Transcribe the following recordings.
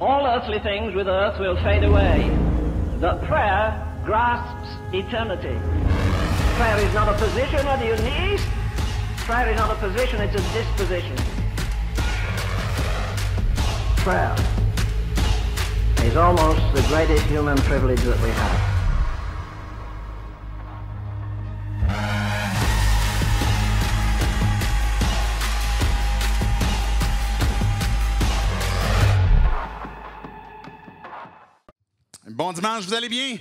All earthly things with earth will fade away, but prayer grasps eternity. Prayer is not a position on your knees. Prayer is not a position, it's a disposition. Prayer is almost the greatest human privilege that we have. Bon dimanche, vous allez bien?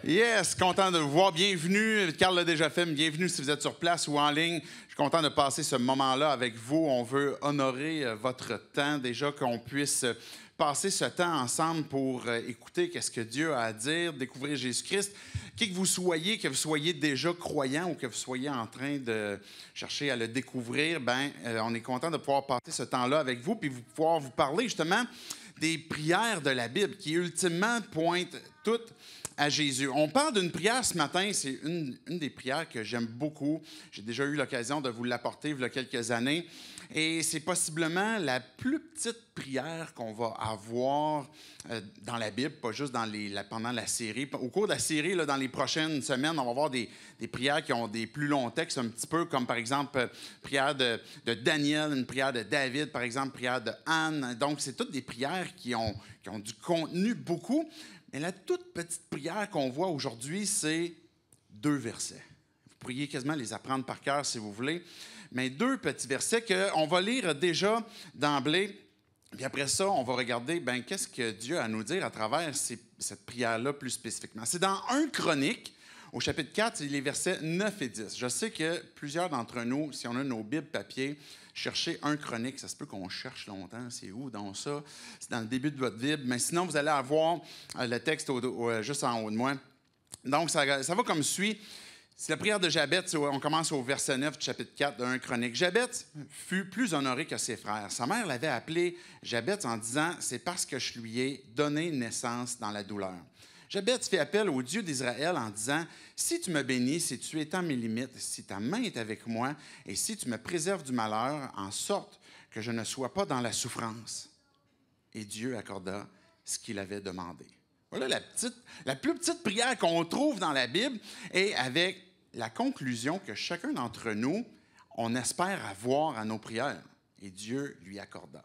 Yes, content de vous voir. Bienvenue. Carl l'a déjà fait, mais bienvenue si vous êtes sur place ou en ligne. Je suis content de passer ce moment-là avec vous. On veut honorer votre temps, déjà qu'on puisse passer ce temps ensemble pour écouter qu'est-ce que Dieu a à dire, découvrir Jésus-Christ. Qui que vous soyez déjà croyant ou que vous soyez en train de chercher à le découvrir, on est content de pouvoir passer ce temps-là avec vous puis pouvoir vous parler justement des prières de la Bible qui, ultimement, pointent toutes à Jésus. On parle d'une prière ce matin, c'est une des prières que j'aime beaucoup. J'ai déjà eu l'occasion de vous l'apporter il y a quelques années. Et c'est possiblement la plus petite prière qu'on va avoir dans la Bible, pas juste pendant la série. Au cours de la série, là, dans les prochaines semaines, on va avoir des prières qui ont des plus longs textes, un petit peu comme, par exemple, prière de Daniel, une prière de David, par exemple, prière de Anne. Donc, c'est toutes des prières qui ont du contenu beaucoup. Mais la toute petite prière qu'on voit aujourd'hui, c'est 2 versets. Vous pourriez quasiment les apprendre par cœur si vous voulez. Mais 2 petits versets qu'on va lire déjà d'emblée. Puis après ça, on va regarder qu'est-ce que Dieu a à nous dire à travers cette prière-là plus spécifiquement. C'est dans 1 Chronique, au chapitre 4, c'est les versets 9 et 10. Je sais que plusieurs d'entre nous, si on a nos Bibles papier, chercher 1 Chronique, ça se peut qu'on cherche longtemps. C'est où dans ça? C'est dans le début de votre Bible. Mais sinon, vous allez avoir le texte juste en haut de moi. Donc, ça va comme suit. C'est la prière de Jabez. On commence au verset 9 du chapitre 4 de 1 Chronique. Jabez fut plus honoré que ses frères. Sa mère l'avait appelé Jabez en disant « C'est parce que je lui ai donné naissance dans la douleur. » Jabez fait appel au Dieu d'Israël en disant « Si tu me bénis, si tu étends mes limites, si ta main est avec moi, et si tu me préserves du malheur, en sorte que je ne sois pas dans la souffrance. » Et Dieu accorda ce qu'il avait demandé. Voilà la plus petite prière qu'on trouve dans la Bible, et avec la conclusion que chacun d'entre nous, on espère avoir à nos prières. Et Dieu lui accorda.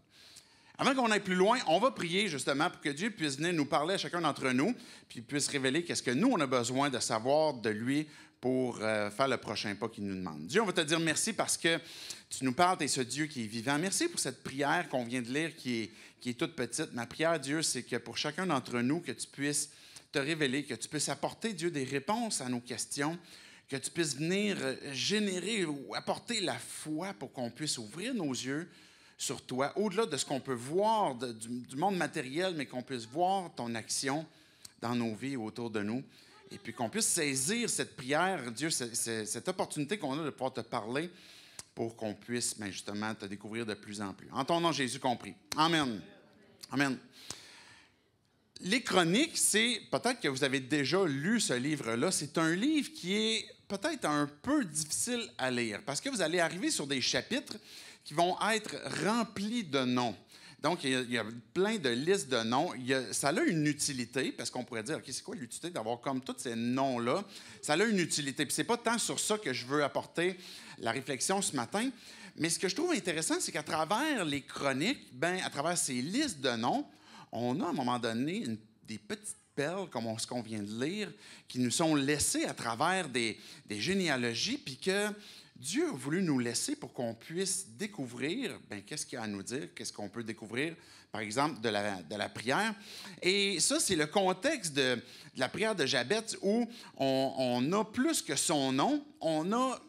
Avant qu'on aille plus loin, on va prier justement pour que Dieu puisse venir nous parler à chacun d'entre nous, puis puisse révéler qu'est-ce que nous, on a besoin de savoir de lui pour faire le prochain pas qu'il nous demande. Dieu, on va te dire merci parce que tu nous parles, tu es ce Dieu qui est vivant. Merci pour cette prière qu'on vient de lire qui est toute petite. Ma prière, Dieu, c'est que pour chacun d'entre nous, que tu puisses te révéler, que tu puisses apporter, Dieu, des réponses à nos questions, que tu puisses venir générer ou apporter la foi pour qu'on puisse ouvrir nos yeux sur toi, au-delà de ce qu'on peut voir du monde matériel, mais qu'on puisse voir ton action dans nos vies autour de nous. Et puis qu'on puisse saisir cette prière, Dieu, cette opportunité qu'on a de pouvoir te parler pour qu'on puisse justement te découvrir de plus en plus. En ton nom, Jésus compris. Amen. Amen. Les Chroniques, c'est, peut-être que vous avez déjà lu ce livre-là, c'est un livre qui est peut-être un peu difficile à lire parce que vous allez arriver sur des chapitres qui vont être remplis de noms. Donc, il y a plein de listes de noms. Ça a une utilité, parce qu'on pourrait dire, OK, c'est quoi l'utilité d'avoir comme tous ces noms-là? Ça a une utilité. Puis, ce n'est pas tant sur ça que je veux apporter la réflexion ce matin. Mais ce que je trouve intéressant, c'est qu'à travers les chroniques, à travers ces listes de noms, on a à un moment donné des petites perles, comme ce qu'on vient de lire, qui nous sont laissées à travers des généalogies, puis que Dieu a voulu nous laisser pour qu'on puisse découvrir qu'est-ce qu'il y a à nous dire, qu'est-ce qu'on peut découvrir, par exemple, de la prière. Et ça, c'est le contexte de la prière de Jabez où on a plus que son nom, on a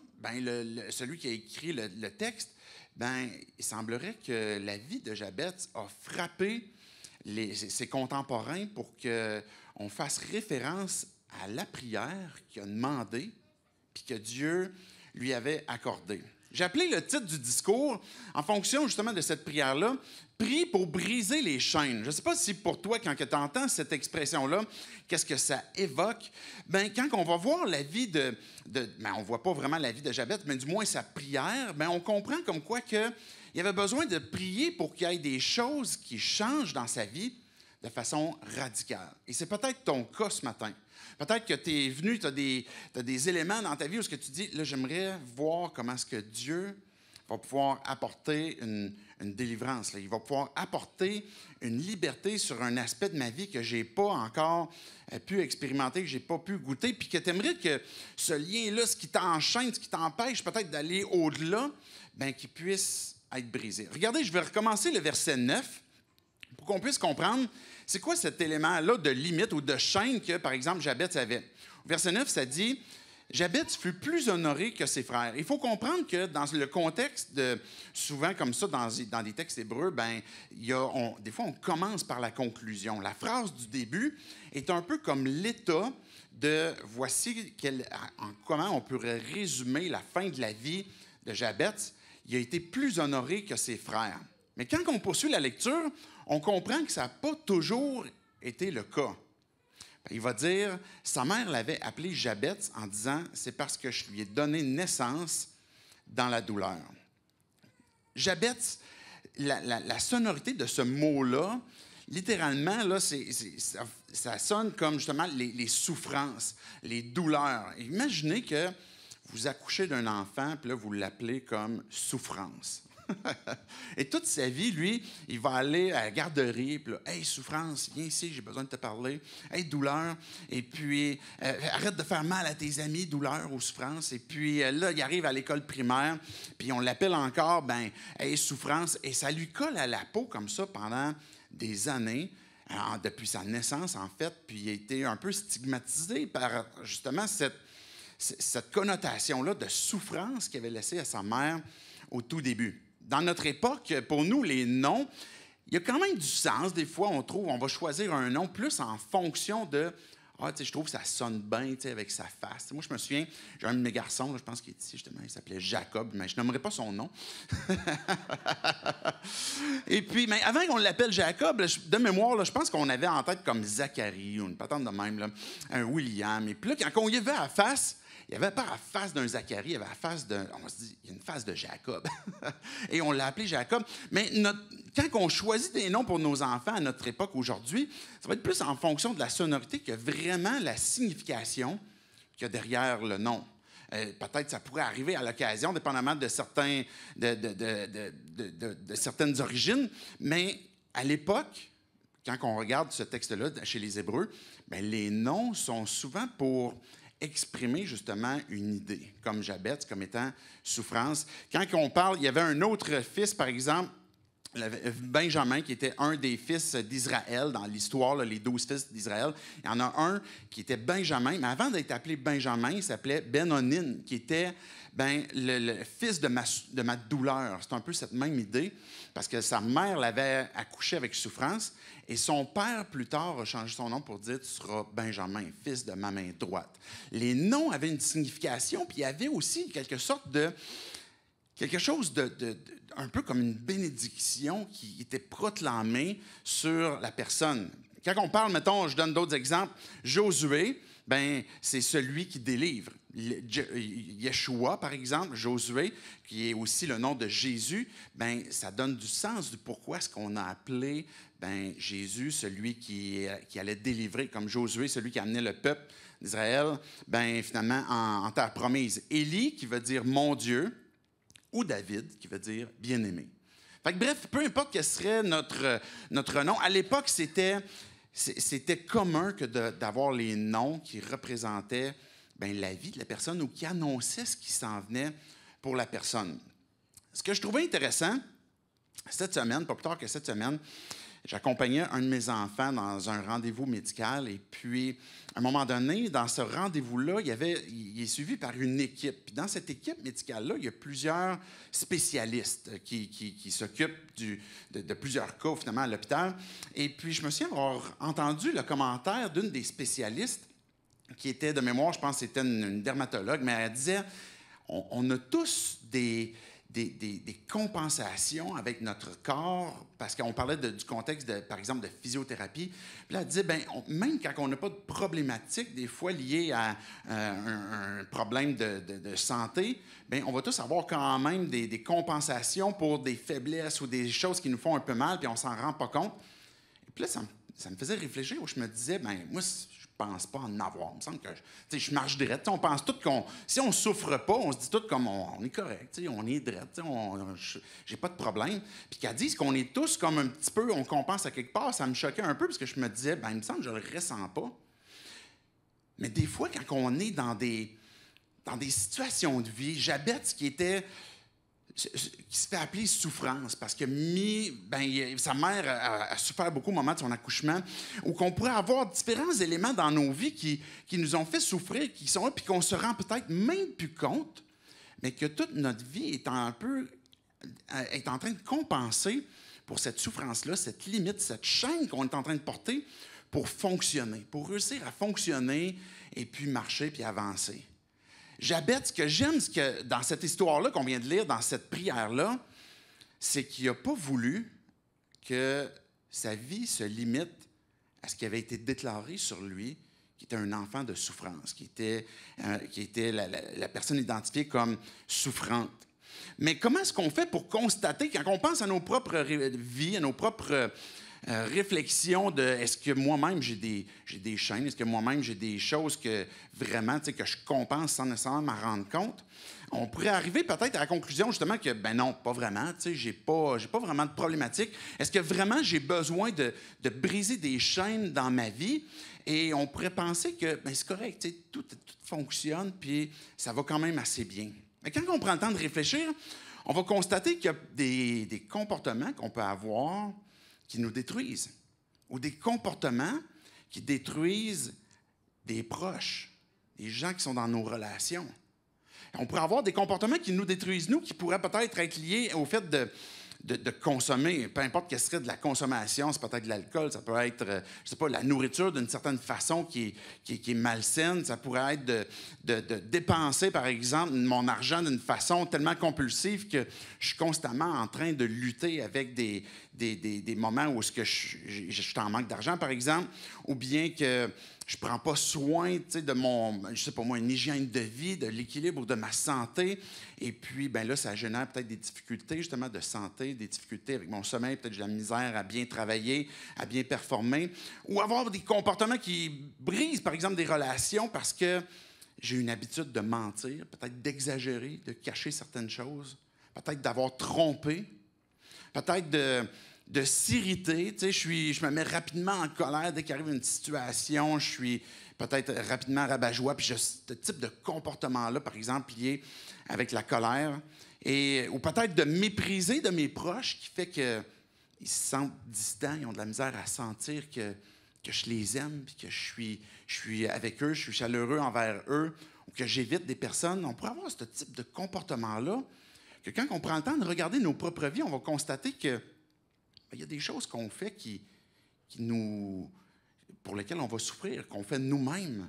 celui qui a écrit le texte. Il semblerait que la vie de Jabez a frappé ses contemporains pour qu'on fasse référence à la prière qu'il a demandé, puis que Dieu lui avait accordé. J'ai appelé le titre du discours, en fonction justement de cette prière-là, « Prie pour briser les chaînes ». Je ne sais pas si pour toi, quand tu entends cette expression-là, qu'est-ce que ça évoque? Quand on va voir la vie on ne voit pas vraiment la vie de Jabez, mais du moins sa prière, on comprend comme quoi que il avait besoin de prier pour qu'il y ait des choses qui changent dans sa vie de façon radicale. Et c'est peut-être ton cas ce matin. Peut-être que tu es venu, tu as des éléments dans ta vie où ce que tu dis, là, j'aimerais voir comment est-ce que Dieu va pouvoir apporter une délivrance. Là. Il va pouvoir apporter une liberté sur un aspect de ma vie que je n'ai pas encore pu expérimenter, que je n'ai pas pu goûter, puis que tu aimerais que ce lien-là, ce qui t'enchaîne, ce qui t'empêche peut-être d'aller au-delà, bien, qu'il puisse être brisé. Regardez, je vais recommencer le verset 9 pour qu'on puisse comprendre c'est quoi cet élément-là de limite ou de chaîne que, par exemple, Jabez avait. Au verset 9, ça dit « Jabez fut plus honoré que ses frères ». Il faut comprendre que dans le contexte, souvent comme ça, dans des textes hébreux, ben, des fois, on commence par la conclusion. La phrase du début est un peu comme l'état de « voici comment on pourrait résumer la fin de la vie de Jabez. Il a été plus honoré que ses frères ». Mais quand on poursuit la lecture, on comprend que ça n'a pas toujours été le cas. Il va dire, sa mère l'avait appelé Jabez en disant, c'est parce que je lui ai donné naissance dans la douleur. Jabez, la sonorité de ce mot-là, littéralement, là, ça sonne comme justement les souffrances, les douleurs. Imaginez que vous accouchez d'un enfant, puis là, vous l'appelez comme souffrance. Et toute sa vie, lui, il va aller à la garderie, puis là, « Hey, souffrance, viens ici, j'ai besoin de te parler. Hey, douleur. Et puis, arrête de faire mal à tes amis, douleur ou souffrance. » Et puis, là, il arrive à l'école primaire, puis on l'appelle encore, ben, « Hey, souffrance. » Et ça lui colle à la peau comme ça pendant des années, depuis sa naissance, en fait, puis il a été un peu stigmatisé par, justement, cette connotation-là de souffrance qu'il avait laissée à sa mère au tout début. Dans notre époque, pour nous, les noms, il y a quand même du sens. Des fois, on va choisir un nom plus en fonction de « Ah, tu sais, je trouve que ça sonne bien, tu sais, avec sa face. » Moi, je me souviens, j'ai un de mes garçons, là, je pense qu'il est ici, justement, il s'appelait Jacob, mais je nommerai pas son nom. Et puis, mais avant qu'on l'appelle Jacob, là, de mémoire, là, je pense qu'on avait en tête comme Zacharie ou une patente de même, là, un William. Et puis là, quand on y avait à la face, il n'y avait pas la face d'un Zacharie, il y avait la face d'un... On se dit, il y a une face de Jacob. Et on l'a appelé Jacob. Mais quand on choisit des noms pour nos enfants à notre époque aujourd'hui, ça va être plus en fonction de la sonorité que vraiment la signification qu'il y a derrière le nom. Peut-être ça pourrait arriver à l'occasion, dépendamment de certaines origines. Mais à l'époque, quand on regarde ce texte-là chez les Hébreux, bien, les noms sont souvent pour exprimer justement une idée, comme Jabez, comme étant souffrance. Quand on parle, il y avait un autre fils, par exemple, Benjamin, qui était un des fils d'Israël dans l'histoire, là, les 12 fils d'Israël. Il y en a un qui était Benjamin, mais avant d'être appelé Benjamin, il s'appelait Ben-Onin, qui était le fils de ma douleur. C'est un peu cette même idée, parce que sa mère l'avait accouché avec souffrance, et son père, plus tard, a changé son nom pour dire « Tu seras Benjamin, fils de ma main droite ». Les noms avaient une signification, puis il y avait aussi quelque sorte de... quelque chose un peu comme une bénédiction qui était proclamée sur la personne. Quand on parle, mettons, je donne d'autres exemples, Josué, ben c'est celui qui délivre. Yeshua, par exemple, Josué, qui est aussi le nom de Jésus, ben ça donne du sens du pourquoi est-ce qu'on a appelé Jésus, celui qui allait délivrer, comme Josué, celui qui amenait le peuple d'Israël, finalement, en terre promise. Élie, qui veut dire « mon Dieu », ou David, qui veut dire « bien-aimé ». Bref, peu importe quel serait notre nom, à l'époque, c'était commun que d'avoir les noms qui représentaient la vie de la personne ou qui annonçaient ce qui s'en venait pour la personne. Ce que je trouvais intéressant, cette semaine, pas plus tard que cette semaine, j'accompagnais un de mes enfants dans un rendez-vous médical et puis, à un moment donné, dans ce rendez-vous-là, il est suivi par une équipe. Puis dans cette équipe médicale-là, il y a plusieurs spécialistes qui s'occupent de plusieurs cas, finalement, à l'hôpital. Et puis, je me souviens avoir entendu le commentaire d'une des spécialistes qui était, de mémoire, je pense que c'était une dermatologue, mais elle disait, on a tous des des compensations avec notre corps, parce qu'on parlait du contexte, par exemple, de physiothérapie. Puis là, elle disait, même quand on n'a pas de problématique, des fois liée à un problème de santé, on va tous avoir quand même des compensations pour des faiblesses ou des choses qui nous font un peu mal, puis on s'en rend pas compte. Et puis là, ça me faisait réfléchir, où je me disais, moi, je pense pas en avoir. Il me semble que je marche direct. On pense tout si on souffre pas, on se dit tout comme on est correct, on est direct, j'ai pas de problème. Puis qu'elle dise qu'on est tous comme un petit peu, on compense à quelque part, ça me choquait un peu parce que je me disais, il me semble que je le ressens pas. Mais des fois, quand on est dans des situations de vie, Jabez qui se fait appeler souffrance, parce que sa mère a souffert beaucoup au moment de son accouchement, ou qu'on pourrait avoir différents éléments dans nos vies qui nous ont fait souffrir, qui sont là, puis qu'on se rend peut-être même plus compte, mais que toute notre vie est en train de compenser pour cette souffrance-là, cette limite, cette chaîne qu'on est en train de porter pour fonctionner, pour réussir à fonctionner et puis marcher puis avancer. Jabez, ce que j'aime dans cette histoire-là qu'on vient de lire, dans cette prière-là, c'est qu'il n'a pas voulu que sa vie se limite à ce qui avait été déclaré sur lui, qui était un enfant de souffrance, qui était la personne identifiée comme souffrante. Mais comment est-ce qu'on fait pour constater, quand on pense à nos propres vies, à nos propres réflexion de est-ce que moi-même j'ai des chaînes, est-ce que moi-même j'ai des choses que vraiment que je compense sans nécessairement m'en rendre compte, on pourrait arriver peut-être à la conclusion justement que non, pas vraiment, j'ai pas vraiment de problématique. Est-ce que vraiment j'ai besoin de briser des chaînes dans ma vie? Et on pourrait penser que c'est correct, tout fonctionne, puis ça va quand même assez bien. Mais quand on prend le temps de réfléchir, on va constater qu'il y a des comportements qu'on peut avoir qui nous détruisent, ou des comportements qui détruisent des proches, des gens qui sont dans nos relations. On pourrait avoir des comportements qui nous détruisent, nous, qui pourraient peut-être être liés au fait de consommer, peu importe ce serait de la consommation, c'est peut-être de l'alcool, ça peut être, je sais pas, la nourriture d'une certaine façon qui est malsaine, ça pourrait être de dépenser, par exemple, mon argent d'une façon tellement compulsive que je suis constamment en train de lutter avec des moments où je suis en manque d'argent, par exemple, ou bien que je prends pas soin de une hygiène de vie, de l'équilibre ou de ma santé. Et puis, là, ça génère peut-être des difficultés, justement, de santé, des difficultés avec mon sommeil, peut-être j'ai de la misère à bien travailler, à bien performer. Ou avoir des comportements qui brisent, par exemple, des relations parce que j'ai une habitude de mentir, peut-être d'exagérer, de cacher certaines choses, peut-être d'avoir trompé, peut-être de s'irriter. Je me mets rapidement en colère dès qu'arrive une situation. Je suis peut-être rapidement rabat-joie. Puis j'ai ce type de comportement-là, par exemple, lié avec la colère. Ou peut-être de mépriser de mes proches, qui fait qu'ils se sentent distants. Ils ont de la misère à sentir que je les aime, puis que je suis avec eux, je suis chaleureux envers eux, ou que j'évite des personnes. On pourrait avoir ce type de comportement-là, que quand on prend le temps de regarder nos propres vies, on va constater que il y a des choses qu'on fait pour lesquelles on va souffrir, qu'on fait nous-mêmes.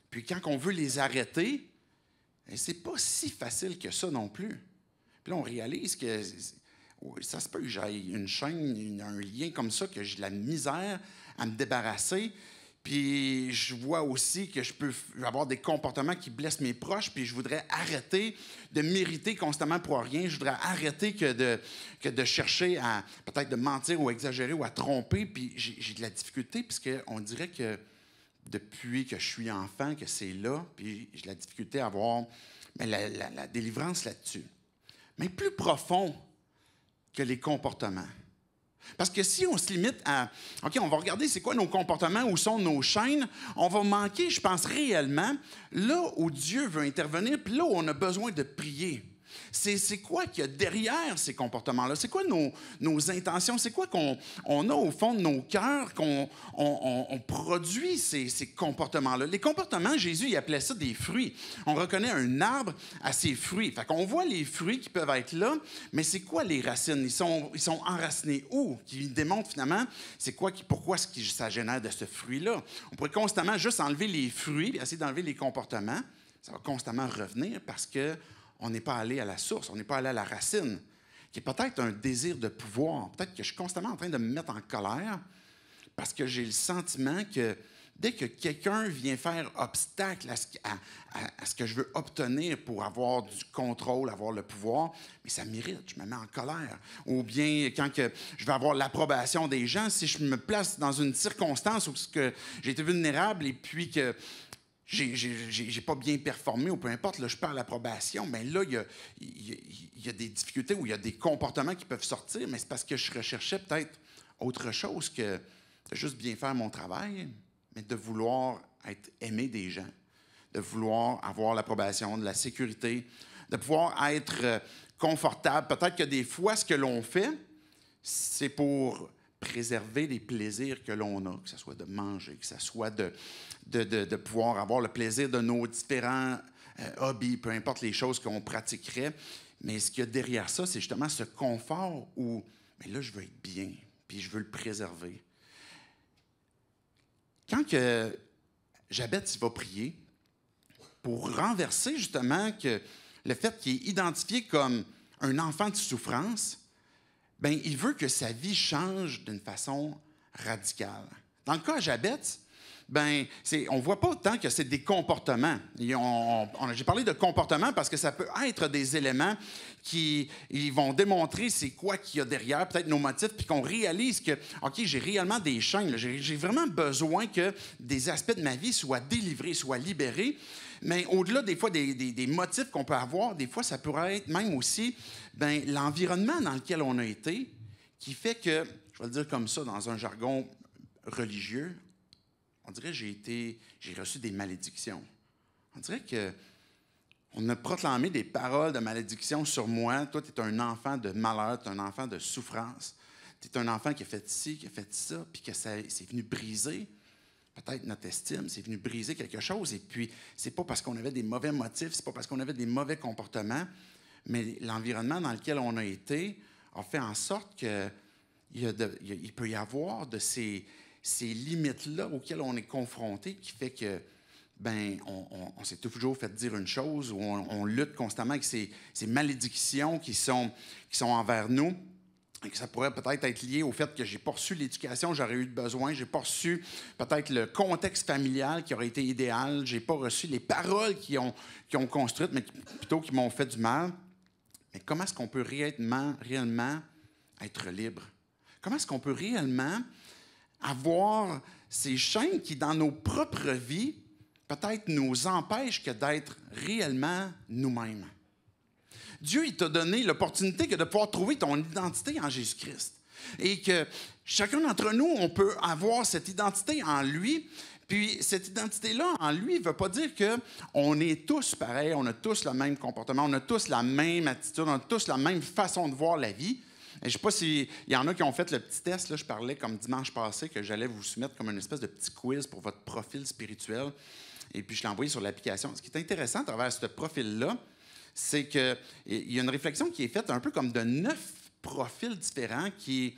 Puis quand on veut les arrêter, c'est pas si facile que ça non plus. Puis là, on réalise que ça se peut que j'aille une chaîne, un lien comme ça, que j'ai de la misère à me débarrasser. Puis je vois aussi que je peux avoir des comportements qui blessent mes proches, puis je voudrais arrêter de m'irriter constamment pour rien. Je voudrais arrêter que de chercher à peut-être de mentir ou exagérer ou à tromper. Puis j'ai de la difficulté, puisqu'on dirait que depuis que je suis enfant, que c'est là, puis j'ai de la difficulté à avoir la délivrance là-dessus. Mais plus profond que les comportements. Parce que si on se limite à « OK, on va regarder c'est quoi nos comportements, où sont nos chaînes », on va manquer, je pense, réellement, là où Dieu veut intervenir, puis là où on a besoin de prier. C'est quoi qu'il y a derrière ces comportements-là? C'est quoi nos intentions? C'est quoi qu'on a au fond de nos cœurs, qu'on produit ces comportements-là? Les comportements, Jésus, il appelait ça des fruits. On reconnaît un arbre à ses fruits. Fait qu'on voit les fruits qui peuvent être là, mais c'est quoi les racines? Ils sont enracinés où? Qui démontrent finalement pourquoi ça génère de ce fruit-là. On pourrait constamment juste enlever les fruits et essayer d'enlever les comportements. Ça va constamment revenir parce que on n'est pas allé à la source, on n'est pas allé à la racine, qui est peut-être un désir de pouvoir. Peut-être que je suis constamment en train de me mettre en colère parce que j'ai le sentiment que dès que quelqu'un vient faire obstacle à ce que je veux obtenir pour avoir du contrôle, avoir le pouvoir, mais ça m'irrite, je me mets en colère. Ou bien quand que je vais avoir l'approbation des gens, si je me place dans une circonstance où j'ai été vulnérable et puis que j'ai pas bien performé ou peu importe, là, je perds l'approbation, bien là, il y a des difficultés ou il y a des comportements qui peuvent sortir, mais c'est parce que je recherchais peut-être autre chose que de juste bien faire mon travail, mais de vouloir être aimé des gens, de vouloir avoir l'approbation, de la sécurité, de pouvoir être confortable. Peut-être que des fois, ce que l'on fait, c'est pour préserver les plaisirs que l'on a, que ce soit de manger, que ce soit de pouvoir avoir le plaisir de nos différents hobbies, peu importe les choses qu'on pratiquerait. Mais ce qu'il y a derrière ça, c'est justement ce confort où, mais là, je veux être bien, puis je veux le préserver. Quand que Jabez va prier pour renverser justement que le fait qu'il est identifié comme un enfant de souffrance, bien, il veut que sa vie change d'une façon radicale. Dans le cas de Jabez, bien, on ne voit pas autant que c'est des comportements. J'ai parlé de comportements parce que ça peut être des éléments qui vont démontrer c'est quoi qu'il y a derrière, peut-être nos motifs, puis qu'on réalise que, OK, j'ai réellement des chaînes, j'ai vraiment besoin que des aspects de ma vie soient délivrés, soient libérés. Mais au-delà des fois des motifs qu'on peut avoir, des fois, ça pourrait être même aussi l'environnement dans lequel on a été qui fait que, je vais le dire comme ça, dans un jargon religieux, on dirait que j'ai reçu des malédictions. On dirait qu'on a proclamé des paroles de malédiction sur moi. Toi, tu es un enfant de malheur, tu es un enfant de souffrance. Tu es un enfant qui a fait ci, qui a fait ça, puis que c'est venu briser peut-être notre estime, c'est venu briser quelque chose. Et puis, c'est pas parce qu'on avait des mauvais motifs, c'est pas parce qu'on avait des mauvais comportements, mais l'environnement dans lequel on a été a fait en sorte qu'il peut y avoir de ces limites-là auxquelles on est confronté, qui fait que, on s'est toujours fait dire une chose, ou on lutte constamment avec ces malédictions qui sont envers nous. Et que ça pourrait peut-être être lié au fait que j'ai pas reçu l'éducation que j'aurais eu besoin, j'ai pas reçu peut-être le contexte familial qui aurait été idéal, j'ai pas reçu les paroles qui ont construites, mais plutôt qui m'ont fait du mal. Mais comment est-ce qu'on peut réellement être libre? Comment est-ce qu'on peut réellement avoir ces chaînes qui, dans nos propres vies, peut-être nous empêchent que d'être réellement nous-mêmes? Dieu, il t'a donné l'opportunité de pouvoir trouver ton identité en Jésus-Christ. Et que chacun d'entre nous, on peut avoir cette identité en lui. Puis cette identité-là, en lui, ne veut pas dire qu'on est tous pareils, on a tous le même comportement, on a tous la même attitude, on a tous la même façon de voir la vie. Et je ne sais pas s'il y en a qui ont fait le petit test. Là, je parlais comme dimanche passé que j'allais vous soumettre comme une espèce de petit quiz pour votre profil spirituel. Et puis je l'ai envoyé sur l'application. Ce qui est intéressant à travers ce profil-là, c'est qu'il y a une réflexion qui est faite un peu comme de 9 profils différents qui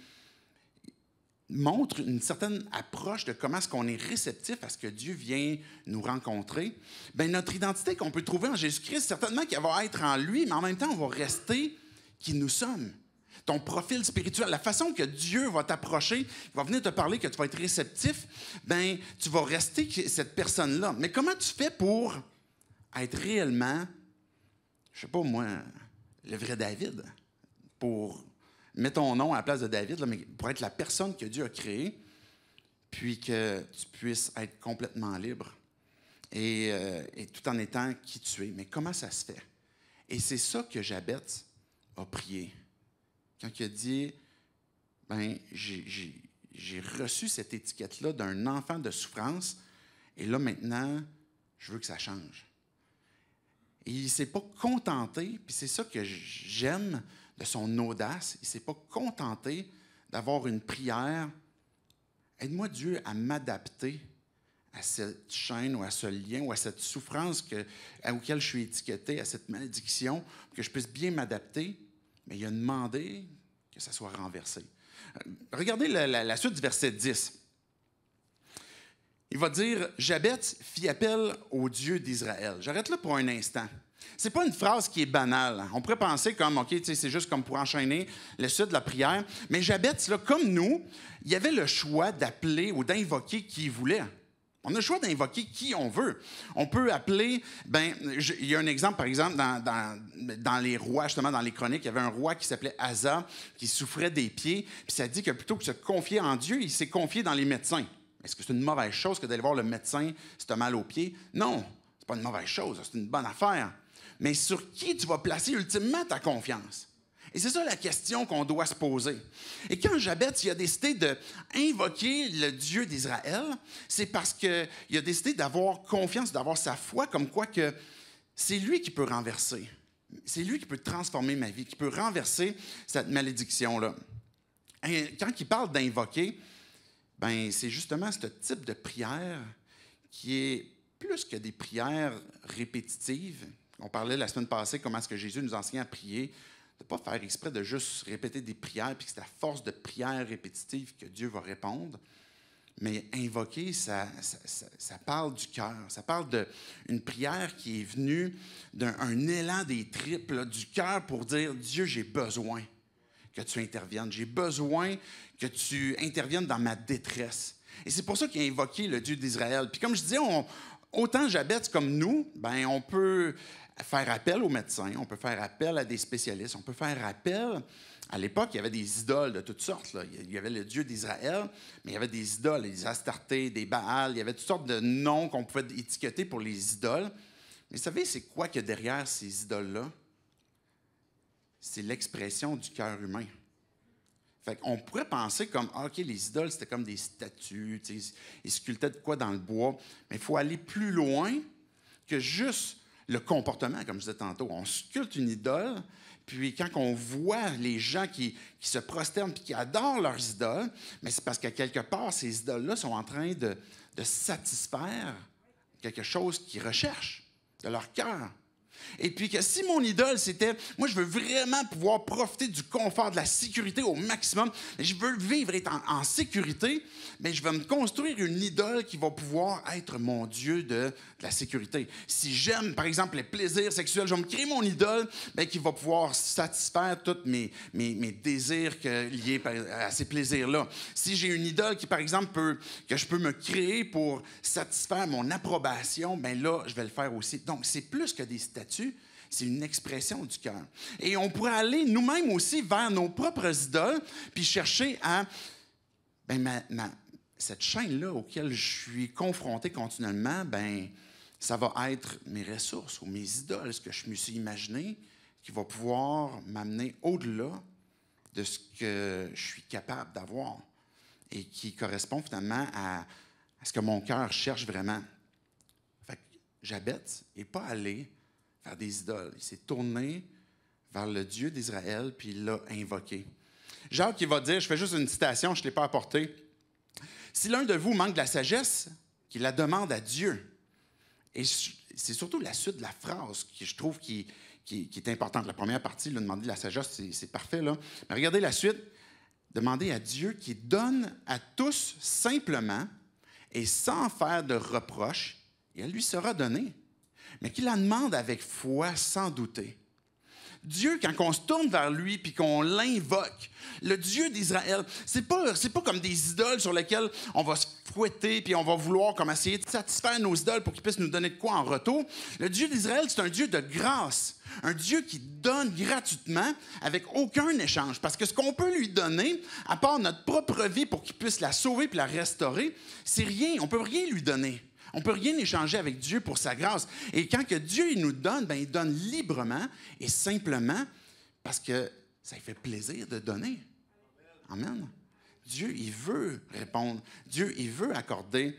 montrent une certaine approche de comment est-ce qu'on est réceptif à ce que Dieu vient nous rencontrer. Bien, notre identité qu'on peut trouver en Jésus-Christ, certainement qu'elle va être en lui, mais en même temps, on va rester qui nous sommes. Ton profil spirituel, la façon que Dieu va t'approcher, il va venir te parler, que tu vas être réceptif, bien, tu vas rester cette personne-là. Mais comment tu fais pour être réellement, je ne sais pas moi, le vrai David, pour mettre ton nom à la place de David, là, mais pour être la personne que Dieu a créée, puis que tu puisses être complètement libre et tout en étant qui tu es. Mais comment ça se fait? Et c'est ça que Jabez a prié. Quand il a dit, j'ai reçu cette étiquette-là d'un enfant de souffrance, et là, maintenant, je veux que ça change. Et il ne s'est pas contenté, puis c'est ça que j'aime de son audace, il ne s'est pas contenté d'avoir une prière. Aide-moi, Dieu, à m'adapter à cette chaîne ou à ce lien ou à cette souffrance auquel je suis étiqueté, à cette malédiction, que je puisse bien m'adapter. Mais il a demandé que ça soit renversé. Regardez la suite du verset 10. Il va dire, Jabez fit appel au Dieu d'Israël. J'arrête là pour un instant. C'est pas une phrase qui est banale. On pourrait penser comme, OK, c'est juste comme pour enchaîner le suite de la prière. Mais Jabez, là, comme nous, il avait le choix d'appeler ou d'invoquer qui il voulait. On a le choix d'invoquer qui on veut. On peut appeler, il y a un exemple, par exemple, dans les rois, justement, dans les chroniques, il y avait un roi qui s'appelait Asa, qui souffrait des pieds, puis ça dit que plutôt que de se confier en Dieu, il s'est confié dans les médecins. Est-ce que c'est une mauvaise chose que d'aller voir le médecin si tu as mal aux pieds? Non, c'est pas une mauvaise chose, c'est une bonne affaire. Mais sur qui tu vas placer ultimement ta confiance? Et c'est ça la question qu'on doit se poser. Et quand Jabez a décidé d'invoquer le Dieu d'Israël, c'est parce qu'il a décidé d'avoir confiance, d'avoir sa foi, comme quoi que c'est lui qui peut renverser. C'est lui qui peut transformer ma vie, qui peut renverser cette malédiction-là. Et quand il parle d'invoquer, c'est justement ce type de prière qui est plus que des prières répétitives. On parlait la semaine passée comment est-ce que Jésus nous enseignait à prier, de ne pas faire exprès de juste répéter des prières, puis que c'est à force de prières répétitives que Dieu va répondre. Mais invoquer, ça parle du cœur. Ça parle d'une prière qui est venue d'un élan des tripes, là, du cœur pour dire « Dieu, j'ai besoin que tu interviennes. J'ai besoin que tu interviennes dans ma détresse. » Et c'est pour ça qu'il a invoqué le Dieu d'Israël. Puis comme je disais, autant Jabez comme nous, on peut faire appel aux médecins, on peut faire appel à des spécialistes, on peut faire appel. À l'époque, il y avait des idoles de toutes sortes, là. Il y avait le Dieu d'Israël, mais il y avait des idoles, des Astartés, des Baals. Il y avait toutes sortes de noms qu'on pouvait étiqueter pour les idoles. Mais vous savez, c'est quoi qu'il y a derrière ces idoles-là? C'est l'expression du cœur humain. Fait qu'on pourrait penser comme, OK, les idoles, c'était comme des statues, ils sculptaient de quoi dans le bois. Mais il faut aller plus loin que juste le comportement, comme je disais tantôt. On sculpte une idole, puis quand on voit les gens qui se prosternent et qui adorent leurs idoles, mais c'est parce qu'à quelque part, ces idoles-là sont en train de satisfaire quelque chose qu'ils recherchent de leur cœur. Et puis que si mon idole, c'était, moi, je veux vraiment pouvoir profiter du confort, de la sécurité au maximum, je veux vivre, être en sécurité, mais je vais me construire une idole qui va pouvoir être mon Dieu de la sécurité. Si j'aime, par exemple, les plaisirs sexuels, je vais me créer mon idole qui va pouvoir satisfaire tous mes désirs liés à ces plaisirs-là. Si j'ai une idole qui, par exemple, que je peux me créer pour satisfaire mon approbation, là, je vais le faire aussi. Donc, c'est plus que des statuts. C'est une expression du cœur. Et on pourrait aller nous-mêmes aussi vers nos propres idoles, puis chercher à... cette chaîne-là auquel je suis confronté continuellement, ça va être mes ressources ou mes idoles, ce que je me suis imaginé, qui va pouvoir m'amener au-delà de ce que je suis capable d'avoir et qui correspond finalement à ce que mon cœur cherche vraiment. Fait que Jabez n'est pas allé vers des idoles. Il s'est tourné vers le Dieu d'Israël, puis il l'a invoqué. Jacques, il va dire, je fais juste une citation, je ne l'ai pas apportée. « Si l'un de vous manque de la sagesse, qu'il la demande à Dieu. » Et c'est surtout la suite de la phrase que je trouve qui est importante. La première partie, là, demander de la sagesse, c'est parfait. Là. Mais regardez la suite. Demandez à Dieu qui donne à tous simplement et sans faire de reproche, et elle lui sera donnée. Mais qu'il la demande avec foi, sans douter. Dieu, quand on se tourne vers lui puis qu'on l'invoque, le Dieu d'Israël, c'est pas comme des idoles sur lesquelles on va se fouetter puis on va vouloir comme essayer de satisfaire nos idoles pour qu'ils puissent nous donner de quoi en retour. Le Dieu d'Israël, c'est un Dieu de grâce, un Dieu qui donne gratuitement avec aucun échange. Parce que ce qu'on peut lui donner, à part notre propre vie pour qu'il puisse la sauver puis la restaurer, c'est rien. On peut rien lui donner. On ne peut rien échanger avec Dieu pour sa grâce. Et quand que Dieu il nous donne, il donne librement et simplement parce que ça lui fait plaisir de donner. Amen. Dieu, il veut répondre. Dieu, il veut accorder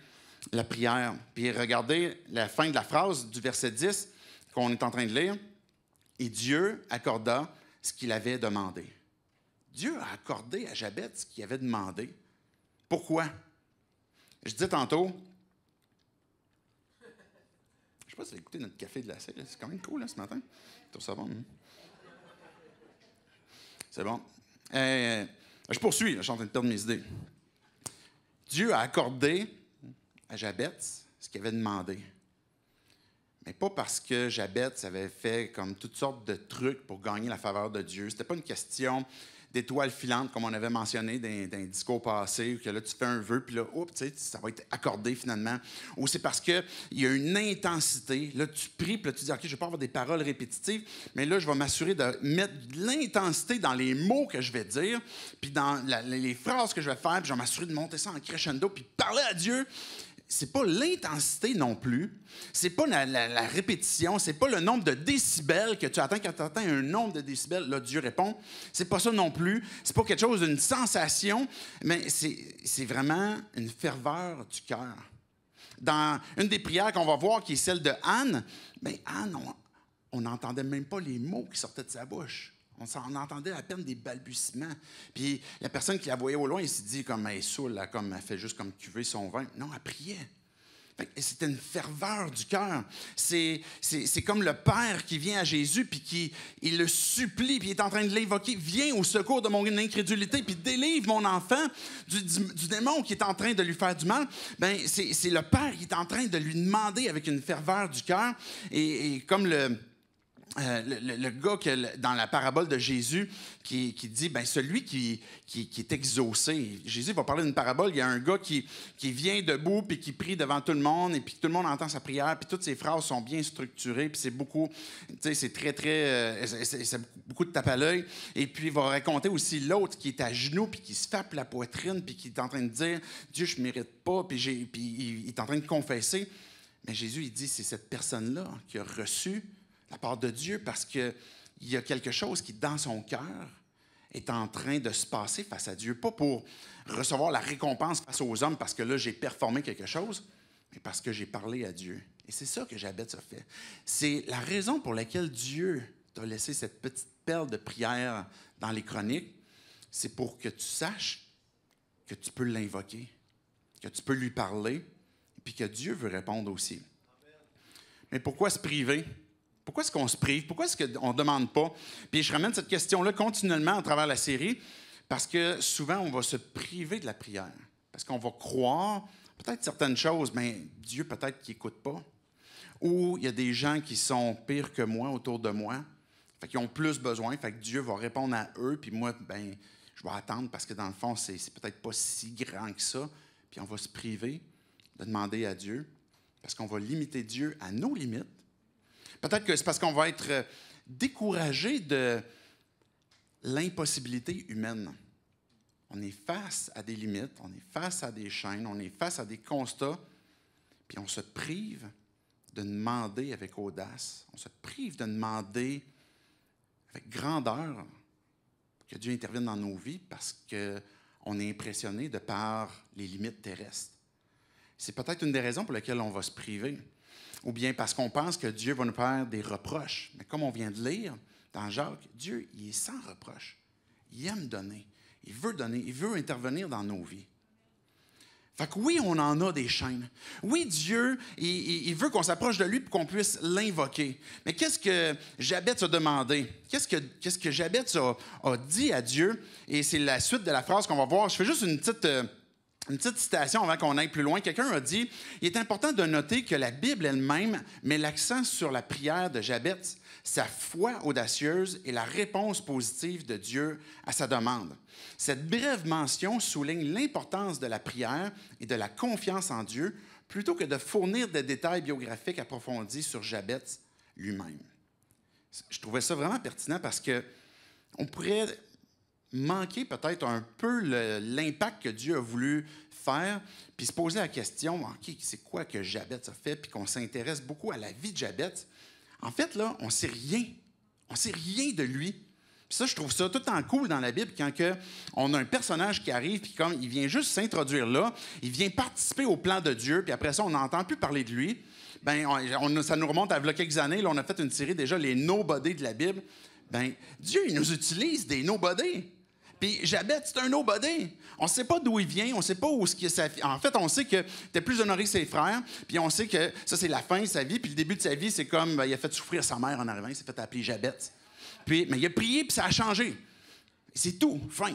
la prière. Puis regardez la fin de la phrase du verset 10 qu'on est en train de lire. « Et Dieu accorda ce qu'il avait demandé. » Dieu a accordé à Jabez ce qu'il avait demandé. Pourquoi? Je disais tantôt, je ne sais pas si vous avez écouté notre café glacé. C'est quand même cool là, ce matin. Je trouve ça bon. C'est bon. Je poursuis. Là, je suis en train de perdre mes idées. Dieu a accordé à Jabez ce qu'il avait demandé. Mais pas parce que Jabez avait fait comme toutes sortes de trucs pour gagner la faveur de Dieu. C'était pas une question d'étoiles filantes, comme on avait mentionné dans un discours passé, que là, tu fais un vœu, puis là, oups, tu sais, ça va être accordé finalement. Ou c'est parce qu'il y a une intensité. Là, tu pries, puis là, tu dis, OK, je ne vais pas avoir des paroles répétitives, mais là, je vais m'assurer de mettre de l'intensité dans les mots que je vais dire, puis dans les phrases que je vais faire, puis je vais m'assurer de monter ça en crescendo, puis parler à Dieu. C'est pas l'intensité non plus. C'est pas la répétition. C'est pas le nombre de décibels que tu attends. Quand tu attends un nombre de décibels, là, Dieu répond. C'est pas ça non plus. C'est pas quelque chose d'une sensation, mais c'est vraiment une ferveur du cœur. Dans une des prières qu'on va voir, qui est celle de Anne, bien, Anne, on n'entendait même pas les mots qui sortaient de sa bouche. On entendait à peine des balbutiements. Puis la personne qui la voyait au loin, elle s'est dit, comme elle est saoule, comme elle fait juste comme cuver son vin. Non, elle priait. C'était une ferveur du cœur. C'est comme le Père qui vient à Jésus, puis il le supplie, puis il est en train de l'invoquer. Viens au secours de mon incrédulité, puis délivre mon enfant du démon qui est en train de lui faire du mal. Bien, c'est le Père qui est en train de lui demander avec une ferveur du cœur. Et comme le gars dans la parabole de Jésus qui dit, bien, celui qui est exaucé. Jésus va parler d'une parabole. Il y a un gars qui vient debout puis qui prie devant tout le monde et puis tout le monde entend sa prière puis toutes ses phrases sont bien structurées puis c'est beaucoup, tu sais, c'est très, très, c'est beaucoup de tape à l'œil. Et puis il va raconter aussi l'autre qui est à genoux puis qui se frappe la poitrine puis qui est en train de dire, Dieu, je ne mérite pas, puis il est en train de confesser. Mais Jésus, il dit, c'est cette personne-là qui a reçu la part de Dieu parce qu'il y a quelque chose qui, dans son cœur, est en train de se passer face à Dieu. Pas pour recevoir la récompense face aux hommes parce que là, j'ai performé quelque chose, mais parce que j'ai parlé à Dieu. Et c'est ça que Jabez a fait. C'est la raison pour laquelle Dieu t'a laissé cette petite perle de prière dans les chroniques. C'est pour que tu saches que tu peux l'invoquer, que tu peux lui parler, et puis que Dieu veut répondre aussi. Mais pourquoi se priver? Pourquoi est-ce qu'on se prive? Pourquoi est-ce qu'on ne demande pas? Puis je ramène cette question-là continuellement à travers la série, parce que souvent, on va se priver de la prière. Parce qu'on va croire peut-être certaines choses, mais Dieu peut-être qu'il n'écoute pas. Ou il y a des gens qui sont pires que moi autour de moi, fait qu'ils ont plus besoin, fait que Dieu va répondre à eux, puis moi, ben, je vais attendre parce que dans le fond, c'est peut-être pas si grand que ça. Puis on va se priver de demander à Dieu, parce qu'on va limiter Dieu à nos limites. Peut-être que c'est parce qu'on va être découragé de l'impossibilité humaine. On est face à des limites, on est face à des chaînes, on est face à des constats, puis on se prive de demander avec audace, on se prive de demander avec grandeur que Dieu intervienne dans nos vies parce qu'on est impressionné de par les limites terrestres. C'est peut-être une des raisons pour lesquelles on va se priver. Ou bien parce qu'on pense que Dieu va nous faire des reproches. Mais comme on vient de lire dans Jacques, Dieu, il est sans reproche. Il aime donner. Il veut intervenir dans nos vies. Fait que oui, on en a des chaînes. Oui, Dieu, il veut qu'on s'approche de lui pour qu'on puisse l'invoquer. Mais qu'est-ce que Jabez a demandé? Qu'est-ce que Jabez a dit à Dieu? Et c'est la suite de la phrase qu'on va voir. Je fais juste une petite citation avant qu'on aille plus loin. Quelqu'un a dit, il est important de noter que la Bible elle-même met l'accent sur la prière de Jabez, sa foi audacieuse et la réponse positive de Dieu à sa demande. Cette brève mention souligne l'importance de la prière et de la confiance en Dieu plutôt que de fournir des détails biographiques approfondis sur Jabez lui-même. Je trouvais ça vraiment pertinent parce qu'on pourrait manquer peut-être un peu l'impact que Dieu a voulu faire, puis se poser la question, OK, c'est quoi que Jabez a fait, puis qu'on s'intéresse beaucoup à la vie de Jabez. En fait, là, on ne sait rien. On ne sait rien de lui. Puis ça, je trouve ça tout le temps cool dans la Bible, quand on a un personnage qui arrive, puis comme il vient juste s'introduire là, il vient participer au plan de Dieu, puis après ça, on n'entend plus parler de lui. Bien, ça nous remonte à quelques années. Là, on a fait une série déjà, les nobody de la Bible. Bien, Dieu, il nous utilise des nobody. Puis Jabez, c'est un nobody. On ne sait pas d'où il vient, on ne sait pas où en fait, on sait qu'il était plus honoré que ses frères, puis on sait que ça, c'est la fin de sa vie, puis le début de sa vie, c'est comme, il a fait souffrir sa mère en arrivant, il s'est fait appeler Jabez. Puis, mais il a prié, puis ça a changé. C'est tout, fin.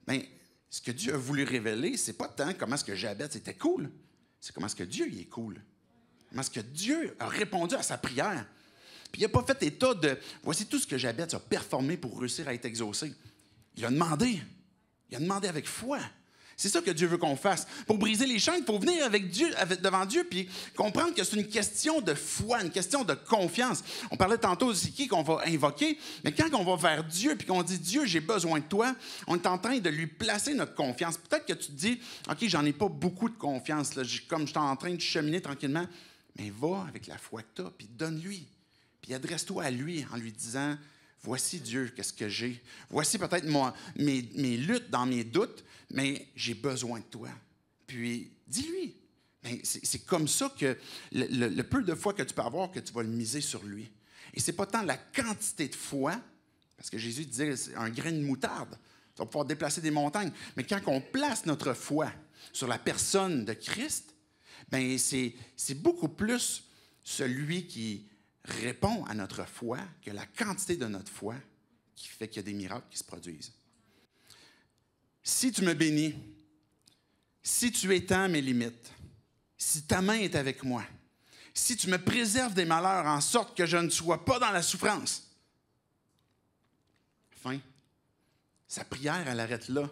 Bien, ce que Dieu a voulu révéler, c'est pas tant comment est-ce que Jabez était cool, c'est comment est-ce que Dieu il est cool. Parce que Dieu a répondu à sa prière. Puis il n'a pas fait état de « voici tout ce que Jabez a performé pour réussir à être exaucé ». Il a demandé. Il a demandé avec foi. C'est ça que Dieu veut qu'on fasse. Pour briser les chaînes, il faut venir devant Dieu puis comprendre que c'est une question de foi, une question de confiance. On parlait tantôt aussi qu'on va invoquer, mais quand on va vers Dieu puis qu'on dit « Dieu, j'ai besoin de toi », on est en train de lui placer notre confiance. Peut-être que tu te dis « OK, j'en ai pas beaucoup de confiance, là, comme je suis en train de cheminer tranquillement », mais va avec la foi que tu as, puis donne-lui. Puis adresse-toi à lui en lui disant « Voici Dieu, qu'est-ce que j'ai. Voici peut-être mes luttes dans mes doutes, mais j'ai besoin de toi. » Puis dis-lui. C'est comme ça que le peu de foi que tu peux avoir, que tu vas le miser sur lui. Et ce n'est pas tant la quantité de foi, parce que Jésus disait c'est un grain de moutarde. Tu vas pouvoir déplacer des montagnes. Mais quand on place notre foi sur la personne de Christ, bien, c'est beaucoup plus celui qui répond à notre foi que la quantité de notre foi qui fait qu'il y a des miracles qui se produisent. Si tu me bénis, si tu étends mes limites, si ta main est avec moi, si tu me préserves des malheurs en sorte que je ne sois pas dans la souffrance. Fin. Sa prière, elle arrête là.